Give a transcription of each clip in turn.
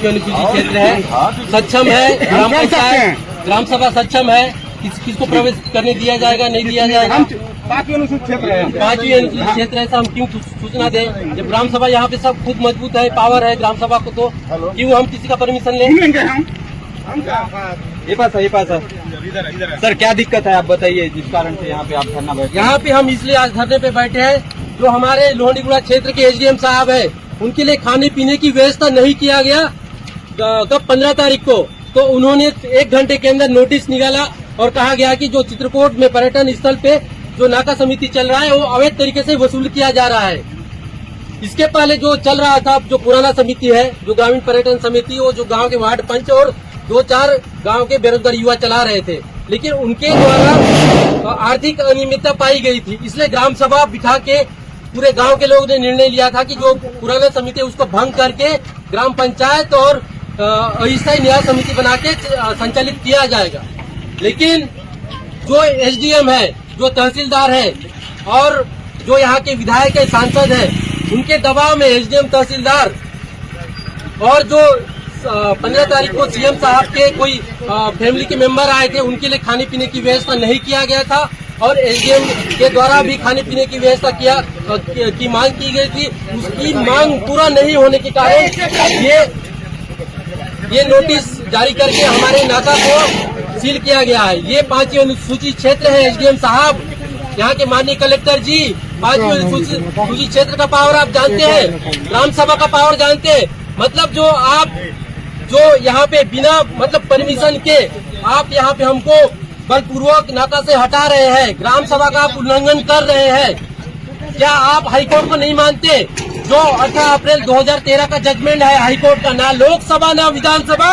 5वीं अनुसूचित क्षेत्र है, सक्षम है, ग्राम पंचायत ग्राम सभा सक्षम है, किसको प्रवेश करने दिया जाएगा नहीं दिया जाएगा। 5वीं अनुसूचित क्षेत्र है, 5वीं अनुसूचित क्षेत्र है, हम क्यों सूचना दें जब ग्राम सभा यहाँ पे सब खुद मजबूत है, पावर है ग्राम सभा को, तो क्यों हम किसी का परमिशन लेंगे। ये पास है सर, क्या दिक्कत है आप बताइए जिस कारण से यहाँ पे आप धरना बैठे। यहाँ पे हम इसलिए आज धरने पे बैठे हैं, जो हमारे लोहंडीगुड़ा क्षेत्र के एसडीएम साहब है, उनके लिए खाने पीने की व्यवस्था नहीं किया गया। कब 15 तारीख को तो उन्होंने 1 घंटे के अंदर नोटिस निकाला और कहा गया कि जो चित्रकूट में पर्यटन स्थल पे जो नाका समिति चल रहा है वो अवैध तरीके से वसूल किया जा रहा है। इसके पहले जो चल रहा था, जो पुराना समिति है, जो ग्रामीण पर्यटन समिति, वो जो गांव के वार्ड पंच और 2-4 गांव के बेरोजगार युवा चला रहे थे, लेकिन उनके द्वारा आर्थिक अनियमितता पाई गई थी। इसलिए ग्राम सभा बिठा के पूरे गांव के लोगों ने निर्णय लिया था कि जो पुराना समिति है उसको भंग करके ग्राम पंचायत और अस्थायी न्याय समिति बना के संचालित किया जाएगा। लेकिन जो एसडीएम है, जो तहसीलदार है और जो यहाँ के विधायक है, सांसद है, उनके दबाव में एसडीएम, तहसीलदार और जो 15 तारीख को सीएम साहब के कोई फैमिली के मेंबर आए थे, उनके लिए खाने पीने की व्यवस्था नहीं किया गया था और एसडीएम के द्वारा भी खाने पीने की व्यवस्था की मांग की गई थी। उसकी मांग पूरा नहीं होने के कारण ये नोटिस जारी करके हमारे नाका को सील किया गया है। ये 5वीं अनुसूचित क्षेत्र है। एसडीएम साहब, यहाँ के माननीय कलेक्टर जी, 5वीं अनुसूचित क्षेत्र का पावर आप जानते हैं, ग्राम सभा का पावर जानते हैं। मतलब जो यहाँ पे बिना मतलब परमिशन के आप यहाँ पे हमको बलपूर्वक नाका से हटा रहे हैं, ग्राम सभा का आप उल्लंघन कर रहे हैं। क्या आप हाईकोर्ट को नहीं मानते? जो 18 अप्रैल 2013 का जजमेंट है हाईकोर्ट का, ना लोकसभा ना विधानसभा,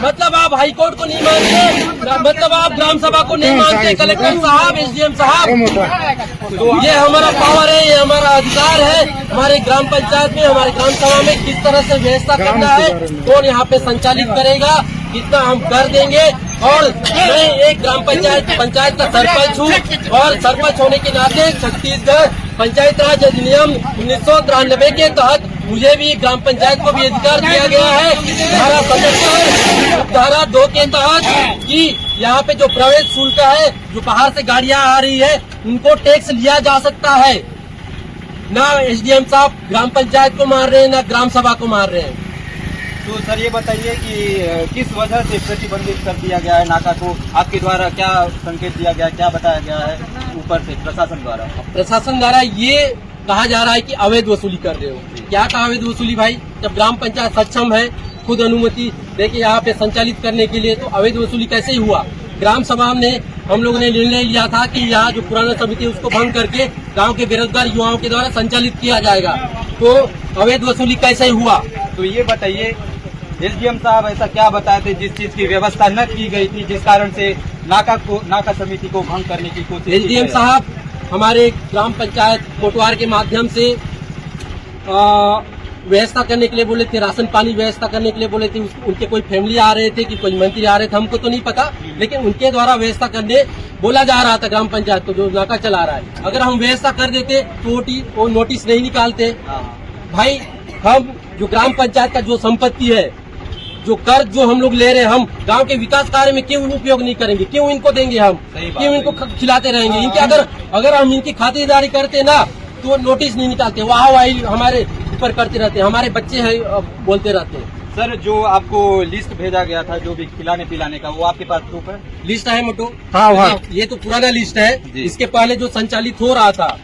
मतलब आप हाईकोर्ट को नहीं मानते, मतलब आप ग्राम सभा को नहीं मानते। कलेक्टर साहब, एसडीएम साहब, तो ये हमारा पावर है, ये हमारा अधिकार है। हमारे ग्राम पंचायत में, हमारे ग्राम सभा में किस तरह से व्यवस्था करना है, कौन यहाँ पे संचालित करेगा, कितना हम कर देंगे। और मैं एक ग्राम पंचायत का सरपंच हूँ और सरपंच होने के नाते छत्तीसगढ़ पंचायत राज अधिनियम 1993 के तहत मुझे भी ग्राम पंचायत को भी अधिकार दिया गया है, धारा 77 धारा 2 के तहत, कि यहाँ पे जो प्रवेश शुल्क है, जो बाहर से गाड़ियाँ आ रही है, उनको टैक्स लिया जा सकता है। ना एसडीएम साहब ग्राम पंचायत को मार रहे हैं, ना ग्राम सभा को मार रहे हैं। तो सर ये बताइए कि किस वजह से प्रतिबंधित कर दिया गया है नाका को? आपके द्वारा क्या संकेत दिया गया, क्या बताया गया है ऊपर से प्रशासन द्वारा? प्रशासन द्वारा ये कहा जा रहा है कि अवैध वसूली कर रहे हो। क्या कहा अवैध वसूली भाई? जब ग्राम पंचायत सक्षम है, खुद अनुमति देके यहाँ पे संचालित करने के लिए, तो अवैध वसूली कैसे ही हुआ? ग्राम सभा में हम लोगों ने निर्णय लिया था कि यहाँ जो पुराना समिति है उसको भंग करके गांव के बेरोजगार युवाओं के द्वारा संचालित किया जाएगा, तो अवैध वसूली कैसे हुआ? तो ये बताइए, एसडीएम साहब ऐसा क्या बताए थे जिस चीज की व्यवस्था न की गई थी, जिस कारण से नाका समिति को भंग करने की कोशिश? एसडीएम साहब हमारे ग्राम पंचायत कोटवार के माध्यम से व्यवस्था करने के लिए बोले थे, राशन पानी व्यवस्था करने के लिए बोले थे। उनके कोई फैमिली आ रहे थे कि कोई मंत्री आ रहे थे, हमको तो नहीं पता, लेकिन उनके द्वारा व्यवस्था करने बोला जा रहा था ग्राम पंचायत को, जो नाका चला रहा है। अगर हम व्यवस्था कर देते तो वो नोटिस नहीं निकालते। भाई, हम जो ग्राम पंचायत का जो संपत्ति है, जो कर्ज जो हम लोग ले रहे हैं, हम गांव के विकास कार्य में क्यों उपयोग नहीं करेंगे? क्यों इनको देंगे? हम क्यों इनको खिलाते रहेंगे? इनके अगर हम इनकी खातिरदारी करते ना, तो नोटिस नहीं निकालते, वाही हमारे ऊपर करते रहते, हमारे बच्चे हैं बोलते रहते हैं। सर, जो आपको लिस्ट भेजा गया था जो भी खिलाने पिलाने का, वो आपके पास प्रूफ है? लिस्ट है मोटू? हाँ, ये तो पुराना लिस्ट है। इसके पहले जो संचालित हो रहा था,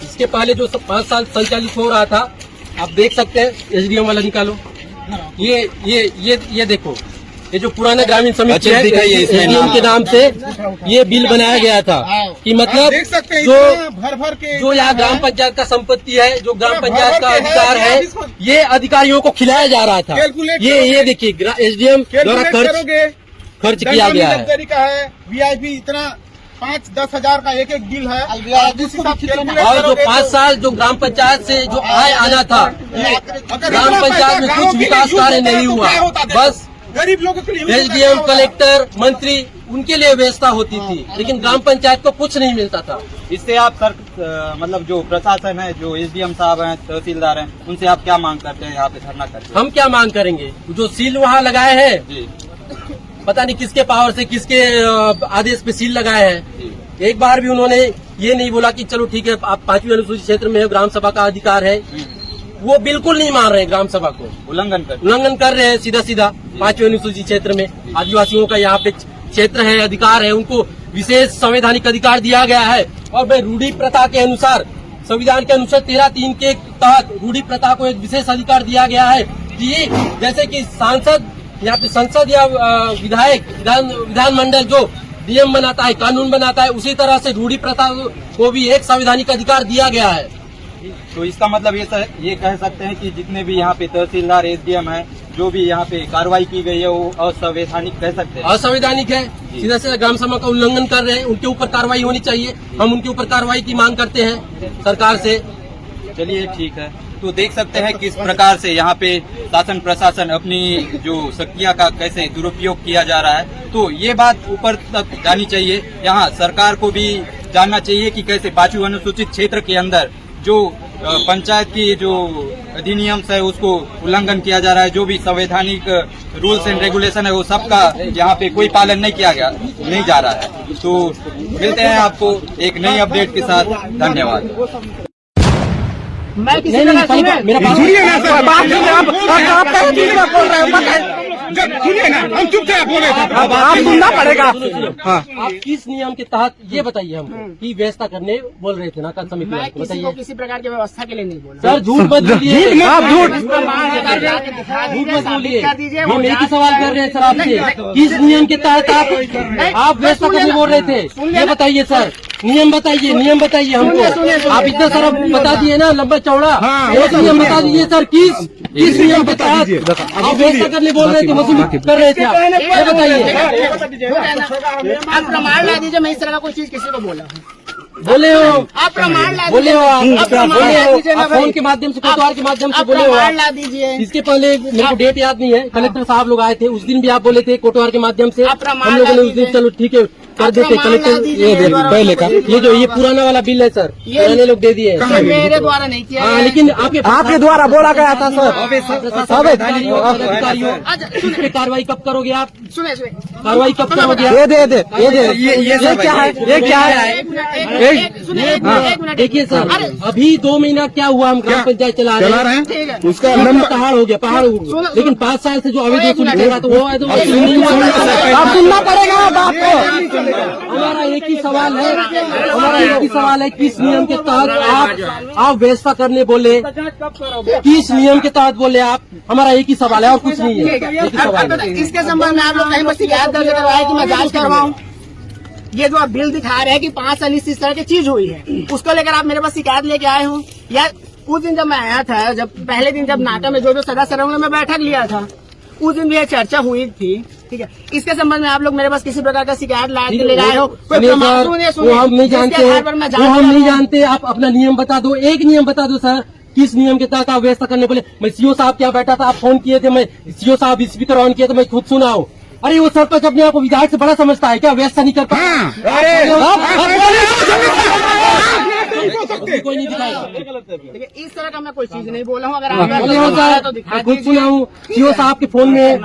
इसके पहले जो 5 साल संचालित हो रहा था, आप देख सकते हैं। एसडीएम वाला निकालो, ये देखो, ये जो पुराना ग्रामीण समिति है, एसडीएम के नाम से ये बिल बनाया गया था कि मतलब जो यहाँ ग्राम पंचायत का संपत्ति है, जो ग्राम पंचायत का अधिकार है, ये अधिकारियों को खिलाया जा रहा था। ये देखिए, एसडीएम द्वारा खर्च किया गया है। वीआईपी इतना 5-10 हजार का एक बिल है, और जो 5 साल जो ग्राम पंचायत से जो आय आना था, ग्राम पंचायत में कुछ विकास कार्य नहीं हुआ। बस गरीब लोगों के लिए एसडीएम, कलेक्टर, मंत्री, उनके लिए व्यवस्था होती थी, लेकिन ग्राम पंचायत को कुछ नहीं मिलता था। इससे आप मतलब जो प्रशासन है, जो एसडीएम साहब हैं, तहसीलदार हैं, उनसे आप क्या मांग करते हैं यहाँ पे धरना करते हैं? हम क्या मांग करेंगे? जो सील वहाँ लगाए हैं, जी पता नहीं किसके पावर से, किसके आदेश पे सील लगाए हैं। एक बार भी उन्होंने ये नहीं बोला कि चलो ठीक है, आप 5वीं अनुसूचित क्षेत्र में है, ग्राम सभा का अधिकार है। वो बिल्कुल नहीं मान रहे हैं, ग्राम सभा को उल्लंघन कर रहे हैं सीधा सीधा। 5वीं अनुसूचित क्षेत्र में आदिवासियों का यहाँ पे क्षेत्र है, अधिकार है, उनको विशेष संवैधानिक अधिकार दिया गया है। और भाई रूढ़ी प्रथा के अनुसार, संविधान के अनुसार 13(3) के तहत रूढ़ी प्रथा को एक विशेष अधिकार दिया गया है कि जैसे कि सांसद या फिर संसद या विधायक विधानमंडल जो नियम बनाता है, कानून बनाता है, उसी तरह से रूढ़ी प्रथा को भी एक संवैधानिक अधिकार दिया गया है। तो इसका मतलब ये कह सकते हैं कि जितने भी यहाँ पे तहसीलदार, एसडीएम है, जो भी यहाँ पे कार्रवाई की गई है वो असंवैधानिक कह सकते हैं। असंवैधानिक है, सीधा सीधा ग्राम सभा का उल्लंघन कर रहे हैं। उनके ऊपर कार्रवाई होनी चाहिए। हम उनके ऊपर कार्रवाई की मांग करते हैं सरकार से। चलिए ठीक है। तो देख सकते हैं किस प्रकार से यहाँ पे शासन प्रशासन अपनी जो शक्तियाँ का कैसे दुरुपयोग किया जा रहा है। तो ये बात ऊपर तक जानी चाहिए, यहाँ सरकार को भी जानना चाहिए कि कैसे 5वीं अनुसूचित क्षेत्र के अंदर जो पंचायत की जो अधिनियम है उसको उल्लंघन किया जा रहा है। जो भी संवैधानिक रूल्स एंड रेगुलेशन है वो सबका यहाँ पे कोई पालन नहीं किया गया, नहीं जा रहा है। तो मिलते हैं आपको एक नई अपडेट के साथ। धन्यवाद। मैं किसी मेरा बात सुनिए ना, हम चुपचाप बोले थे। अब आप सुनना पड़ेगा। आप किस नियम के तहत ये बताइए हमको कि व्यवस्था करने बोल रहे थे ना कल समिति मैं में? किसी को किसी प्रकार की व्यवस्था के लिए नहीं बोला। सर झूठ मत बोलिए, आप झूठ मत बोलिए। हम एक ही सवाल कर रहे हैं सर आपसे, किस नियम के तहत आप व्यवस्था करने बोल रहे थे? ये बताइए सर, नियम बताइए हमको। आप इतना सारा बता दिए ना, लंबा चौड़ा, एक नियम बता दीजिए सर। किस नियम के तहत आप व्यवस्था करने बोल रहे थे, वसूली कर रहे थे आप? ये बताइए। आप प्रमाण ला दीजिए, मैं इस तरह का कोई चीज किसी को बोला बोले हो आप प्रमाण ला बोले हो आप प्रमाण ला दीजिए ना आप भाई। फोन के माध्यम से, कोतवाल के माध्यम से आप बोले हो प्रमाण ला आप। दीजिए। इसके पहले मेरे को डेट याद नहीं है, कलेक्टर साहब लोग आए थे, उस दिन भी आप बोले थे कोटवार के माध्यम से। आप प्रमाण हम लोगों ने ला उस दिन दीजिए। चलो ठीक है कर देते कलेक्टर। ये पहले का ये जो ये पुराना वाला बिल है सर, पुराने लोग दे दिए हैं। मेरे द्वारा नहीं किया हाँ, गया है। लेकिन आपके द्वारा बोला गया था सर। सब अधिकारियों अच्छा, उस पे कार्रवाई कब करोगे आप? सुने कार्रवाई कब करोगे? ये क्या है? ये क्या है? एक मिनट देखिए सर, अभी 2 महीना क्या हुआ, हम ग्राम पंचायत चला रहे हैं। ठीक है। उसका पहाड़ हो गया, पहाड़ हो गया। लेकिन 5 साल से जो अवैध वसूली चल रहा था वो है तो आप सुनना पड़ेगा बात को। हमारा एक ही सवाल है, किस नियम के तहत आप व्यवस्था करने बोले? किस नियम के तहत बोले आप? हमारा एक ही सवाल है और कुछ नहीं है, एक ही सवाल है। इसके संबंध में आप लोग कहीं पर शिकायत दर्ज करवाए कि मैं जांच करवाऊं? ये जो आप बिल दिखा रहे हैं कि 5 साल इस तरह की चीज हुई है, उसको लेकर आप मेरे पास शिकायत लेके आए हो? या उस दिन जब मैं आया था, जब पहले दिन जब नाका में जो सदस्य रहे मैं बैठक लिया था, उस दिन भी ये चर्चा हुई थी। ठीक है, इसके संबंध में आप लोग मेरे पास किसी प्रकार का शिकायत ले आए हो? वो हम नहीं जानते। आप अपना नियम बता दो, एक नियम बता दो सर, किस नियम के तहत आप व्यवस्था करने बोले? मैं सीओ साहब क्या बैठा था, आप फोन किए थे, मैं सीओ साहब स्पीकर ऑन किया तो मैं खुद सुना हूँ। अरे वो सरपंच अपने आप को विधायक से बड़ा समझता है क्या? व्यवस्था नहीं कर पाता? कोई नहीं दिखाएगा। देखिए, इस तरह का मैं कोई चीज नहीं बोला हूँ। अगर बोले हो आप सर, तो दिखा मैं खुद दीजिए। सुना हूँ, सीओ साहब के फोन में।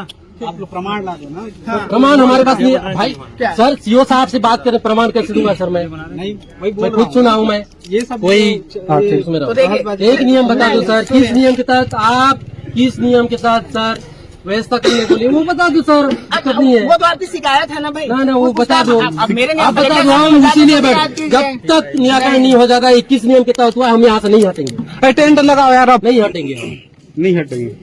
आप लोग प्रमाण ला दो ना। प्रमाण हमारे पास नहीं है भाई। सर सीओ साहब से बात करें, प्रमाण कैसे दूंगा सर? मैं खुद सुना हूँ। मैं ये सब कोई उसमें तो देखिए, एक नियम बता दो सर, किस नियम के तहत आप, किस नियम के तहत सर व्यवस्था करने को लिए वो बता दो सर। दिक्कत नहीं है वो तो आपकी शिकायत है ना भाई। ना वो बता दो, अब मेरे आप बता दो। हम इसीलिए जब तक निराकरण नहीं हो जाता 21 नियम के तहत हुआ, हम यहाँ से नहीं हटेंगे। टेंट लगाओ यार, आप नहीं हटेंगे हम, नहीं हटेंगे,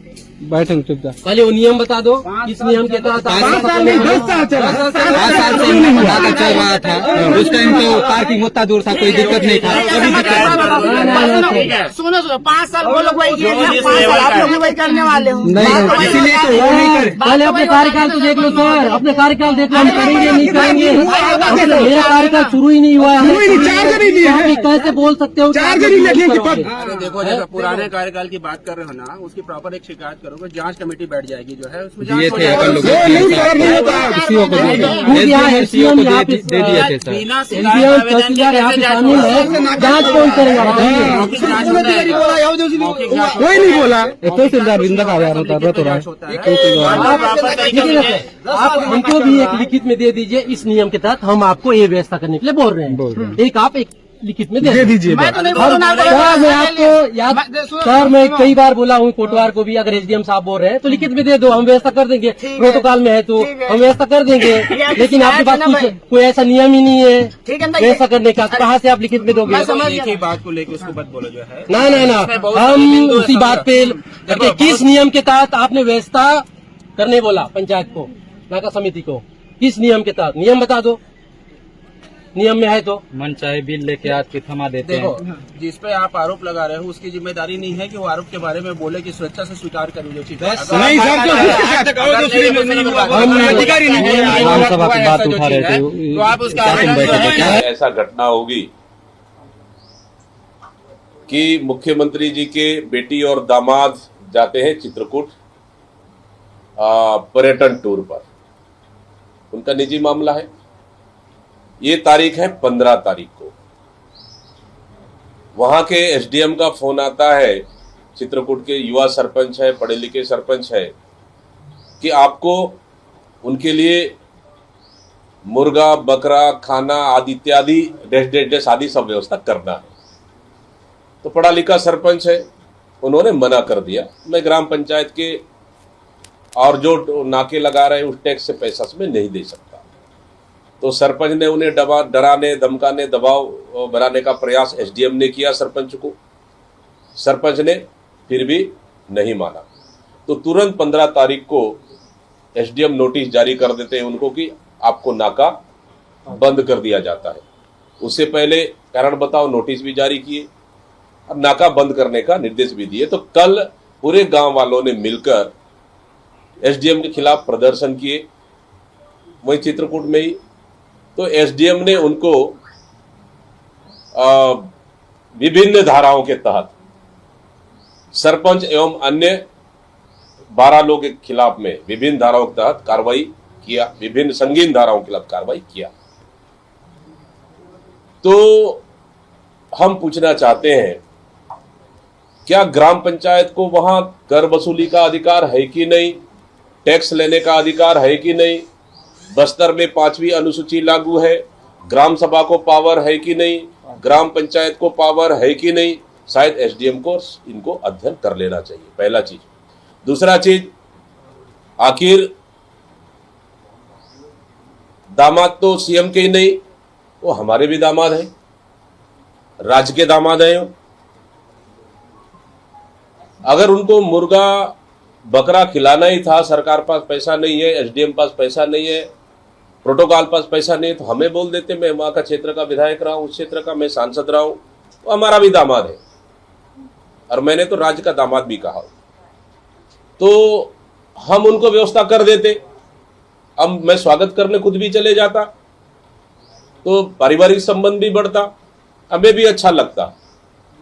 बैठेंगे चुपचाप। पहले वो नियम बता दो, किस नियम के तहत 5 साल नहीं 10 साल चला। 5 साल से नाका चल रहा था, उस टाइम तो पार्किंग होता दूर था, कोई दिक्कत नहीं था। सुनो 5 साल वो लोग वही किए थे, 5 साल आप लोग भी वही करने वाले हो। इसीलिए तो वो नहीं करे। पहले अपने कार्यकाल तो देख लो सर, अपने कार्यकाल देख लो, हम करेंगे नहीं करेंगे। मेरा कार्यकाल शुरू ही नहीं हुआ है, चार्ज नहीं दिया है। कैसे बोल सकते हो? चार्ज नहीं लेने के पद। देखो जैसे पुराने कार्यकाल की बात कर रहे हो ना, उसकी प्रॉपर एक शिकायत करोगे, जांच कमेटी बैठ जाएगी जो है उसमें दिए जांच हो थे जाएगी। अपन लोगों ये नहीं सर, नहीं होता। एसडीओ को दे दिए। खुद यहाँ एसडीओ को यहाँ पे दे दिए थे सर। बिना एसडीएम शिकायत आवेदन तहसीलदार के यहाँ पे कैसे जांच शामिल होगा? है, जांच कौन करेगा बताइए? मौखिक जांच होता है क्या? कोई नहीं बोला। तहसीलदार बिंदा का आधार होता है तो जांच होता है। आप प्रॉपर तरीके देखिए ना से सर, आप हमको भी एक लिखित में दे दीजिए, इस नियम के तहत हम आपको ये व्यवस्था करने के लिए बोल रहे हैं। एक आप एक लिखित में दे दीजिए। मैं तो नहीं और बोलूँ ना, सर मैं आपको याद सर मैं कई बार बोला हूँ कोटवार को भी, अगर एसडीएम साहब बोल रहे हैं तो लिखित में दे दो, हम व्यवस्था कर देंगे। प्रोटोकॉल में है तो हम व्यवस्था कर देंगे, लेकिन आपके पास कुछ कोई ऐसा नियम ही नहीं है ठीक है ना, व्यवस्था करने का, तो कहाँ से आप लिखित में दोगे? मैं समझ एक गया। ही बात को लेकर उसको मत बोलो जो है। ना ना ना, हम उसी बात पे करके किस नियम के तहत आपने व्यवस्था करने बोला पंचायत को, नाका समिति को, किस नियम के तहत? नियम बता दो, नियम में है तो। मन चाहे बिल लेके आज के थमा देते देखो, हैं। जिस पे आप आरोप लगा रहे हो उसकी जिम्मेदारी नहीं है कि वो आरोप के बारे में बोले कि स्वेच्छा से स्वीकार करें जो चीज। बस नहीं सर, अधिकारी नहीं है। विधानसभा की बात उठा रहे थे, तो आप उसका शासन आवेदन जो बैठक है ऐसा घटना होगी कि मुख्यमंत्री जी के बेटी और दामाद जाते हैं चित्रकूट पर्यटन टूर पर, उनका निजी मामला है। ये तारीख है 15 तारीख को। वहां के एसडीएम का फोन आता है, चित्रकूट के युवा सरपंच है, पढ़े लिखे सरपंच है, कि आपको उनके लिए मुर्गा बकरा खाना आदि इत्यादि डैश आदि सब व्यवस्था करना है। तो पढ़ा लिखा सरपंच है, उन्होंने मना कर दिया, मैं ग्राम पंचायत के और जो नाके लगा रहे हैं उस टैक्स से पैसा मैं नहीं दे सकता। तो सरपंच ने उन्हें डराने धमकाने दबाव बनाने का प्रयास एसडीएम ने किया सरपंच को। सरपंच ने फिर भी नहीं माना, तो तुरंत 15 तारीख को एसडीएम नोटिस जारी कर देते हैं उनको कि आपको नाका बंद कर दिया जाता है। उससे पहले कारण बताओ नोटिस भी जारी किए और नाका बंद करने का निर्देश भी दिए। तो कल पूरे गांव वालों ने मिलकर एसडीएम के खिलाफ प्रदर्शन किए, वही चित्रकूट में ही। तो एसडीएम ने उनको विभिन्न धाराओं के तहत सरपंच एवं अन्य 12 लोगों के खिलाफ में विभिन्न धाराओं के तहत कार्रवाई किया, विभिन्न संगीन धाराओं के खिलाफ कार्रवाई किया। तो हम पूछना चाहते हैं, क्या ग्राम पंचायत को वहां कर वसूली का अधिकार है कि नहीं, टैक्स लेने का अधिकार है कि नहीं? बस्तर में 5वीं अनुसूची लागू है, ग्राम सभा को पावर है कि नहीं, ग्राम पंचायत को पावर है कि नहीं? शायद एसडीएम को इनको अध्ययन कर लेना चाहिए, पहला चीज। दूसरा चीज, आखिर दामाद तो सीएम के ही नहीं, वो हमारे भी दामाद हैं, राज्य के दामाद हैं। अगर उनको मुर्गा बकरा खिलाना ही था, सरकार पास पैसा नहीं है, एसडीएम पास पैसा नहीं है, प्रोटोकॉल पास पैसा नहीं है, तो हमें बोल देते, मैं वहां का क्षेत्र का विधायक रहा हूं, उस क्षेत्र का मैं सांसद रहा हूं, वो हमारा भी दामाद है और मैंने तो राज्य का दामाद भी कहा। तो हम उनको व्यवस्था कर देते, अब मैं स्वागत करने खुद भी चले जाता, तो पारिवारिक संबंध भी बढ़ता, हमें भी अच्छा लगता।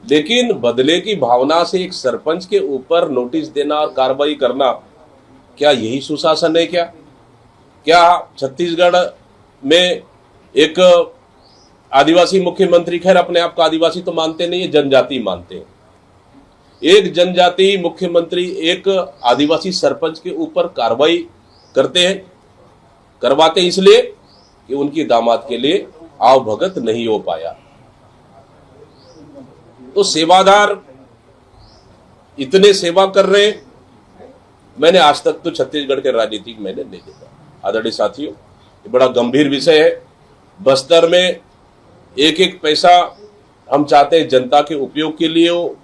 लेकिन बदले की भावना से एक सरपंच के ऊपर नोटिस देना और कार्रवाई करना, क्या यही सुशासन है? क्या छत्तीसगढ़ में एक आदिवासी मुख्यमंत्री, खैर अपने आप को आदिवासी तो मानते नहीं है, जनजाति मानते हैं, एक जनजाति मुख्यमंत्री एक आदिवासी सरपंच के ऊपर कार्रवाई करते हैं, करवाते इसलिए कि उनकी दामाद के लिए आवभगत नहीं हो पाया। तो सेवादार इतने सेवा कर रहे हैं, मैंने आज तक तो छत्तीसगढ़ के राजनीतिक मैंने नहीं देखा। आदरणीय साथियों, ये बड़ा गंभीर विषय है। बस्तर में एक एक पैसा हम चाहते हैं जनता के उपयोग के लिए हो,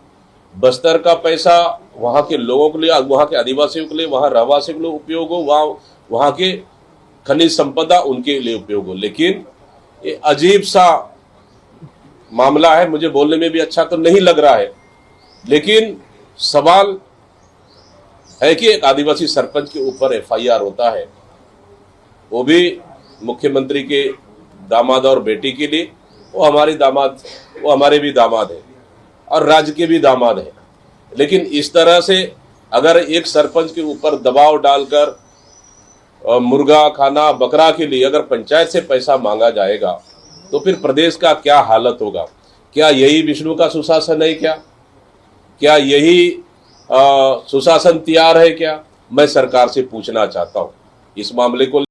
बस्तर का पैसा वहां के लोगों के लिए, वहां के आदिवासियों के लिए, वहां रहवासियों के लिए उपयोग हो, वहां के खनिज संपदा उनके लिए उपयोग हो। लेकिन ये अजीब सा मामला है, मुझे बोलने में भी अच्छा तो नहीं लग रहा है, लेकिन सवाल है कि एक आदिवासी सरपंच के ऊपर एफआईआर होता है, वो भी मुख्यमंत्री के दामाद और बेटी के लिए। वो हमारे भी दामाद है और राज्य के भी दामाद है, लेकिन इस तरह से अगर एक सरपंच के ऊपर दबाव डालकर मुर्गा खाना बकरा के लिए अगर पंचायत से पैसा मांगा जाएगा तो फिर प्रदेश का क्या हालत होगा? क्या यही विष्णु का सुशासन है? क्या यही सुशासन तैयार है? क्या मैं सरकार से पूछना चाहता हूं इस मामले को